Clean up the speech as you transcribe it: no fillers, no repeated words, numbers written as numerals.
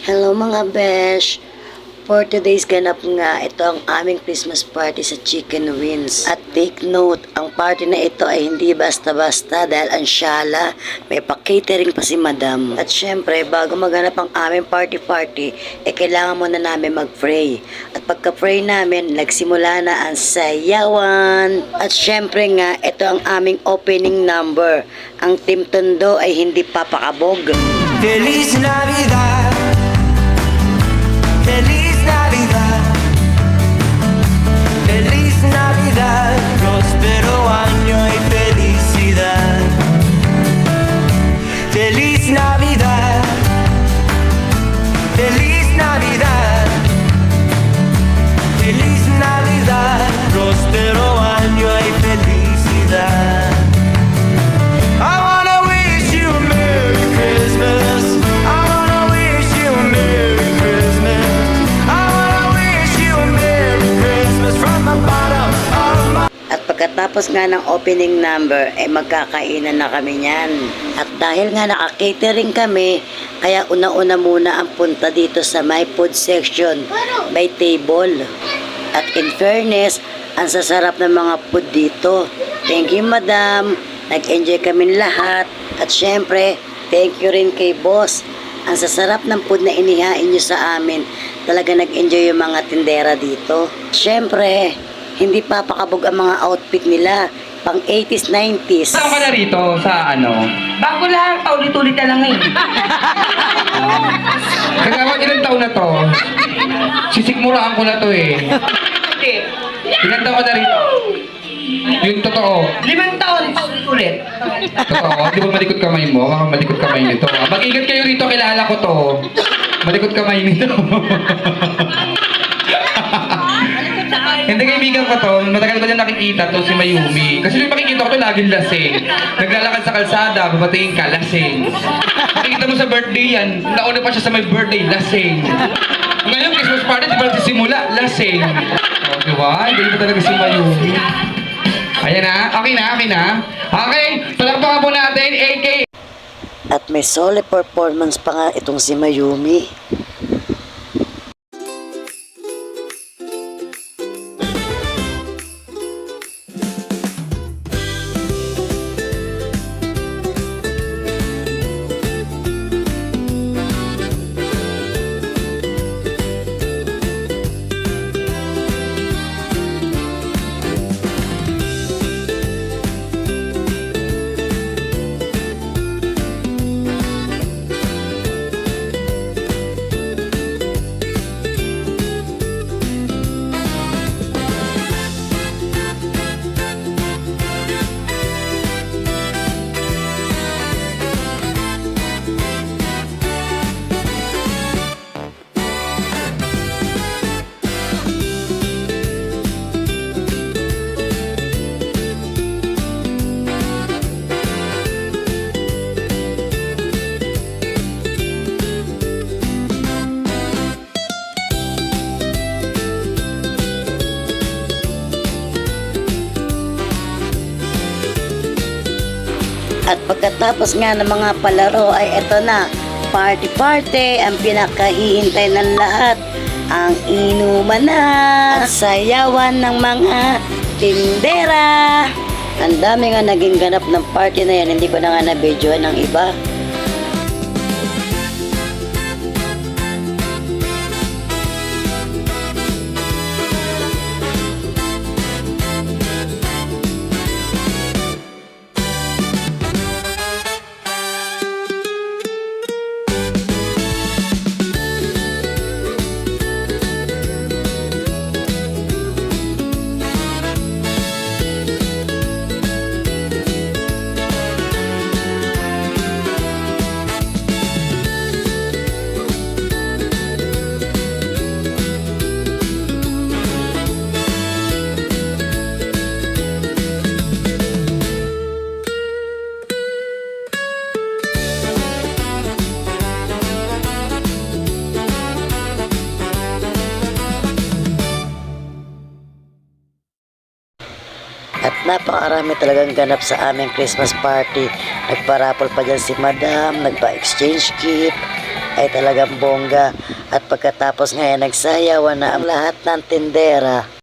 Hello mga besh! For today's ganap nga, ito ang aming Christmas party sa Chicken Wings. At take note, ang party na ito ay hindi basta-basta dahil ang syala, may pa-catering pa si madam. At syempre, bago maganap ang aming party-party, kailangan muna namin mag-pray. At pagka-pray namin, nagsimula na ang sayawan. At syempre nga, ito ang aming opening number. Ang Team Tondo ay hindi papakabog. Feliz Navidad, Feliz Navidad, Feliz Navidad, próspero año y felicidad. Feliz Navidad, Feliz Navidad, Feliz Navidad, próspero año y felicidad. I wanna wish you a Merry Christmas. I wanna wish you a Merry Christmas. I wanna wish you a Merry Christmas from the bottom of my... At pagkatapos nga ng opening number, magkakainan na kami niyan. At dahil nga naka-catering kami, kaya una-una muna ang punta dito sa my food section by table. At in fairness, ang sasarap ng mga food dito. Thank you, madam. Nag-enjoy kami lahat. At syempre, thank you rin kay boss. Ang sasarap ng food na inihain nyo sa amin. Talaga nag-enjoy yung mga tindera dito. Syempre, hindi papakabog ang mga outfit nila. Pang 80s, 90s. Saan ka na rito sa ano? Bago lang, paulit-ulit na lang eh. Kagawa ilang taon na to? Sisikmuraan ko na to eh. Ilang taon ka na rito? Yung totoo. 5 taon, paulit-ulit. Totoo. Di ba malikot kamay mo? Baka malikot kamay nito. Mag-ingat kayo rito, kilala ko to. Malikot kamay nito. Hindi, kaibigan ko to. Matagal ko na nakikita to si Mayumi. Kasi yung makikita ko to laging lasing. Naglalakad sa kalsada, babatingin ka, lasing. Makikita mo sa birthday yan, nauna pa siya sa may birthday, lasing. Ngayon, Christmas party, di ba nagsisimula, lasing. O, diba? Hindi ba talaga si Mayumi? Ayan na, okay na, okay na. Okay, palakpakan po natin, AK. At may solo performance pa nga itong si Mayumi. At pagkatapos nga ng mga palaro ay eto na, party-party, ang pinakahihintay ng lahat, ang inuman na, at sayawan ng mga tindera. Ang dami nga naging ganap ng party na yan, hindi ko na nga na-videoan ng iba. At napakarami talagang ganap sa aming Christmas party. Nagparapol pa dyan si Madam, nagpa-exchange gift. ay talagang bongga. At pagkatapos ngayon nagsayawan na ang lahat ng tindera.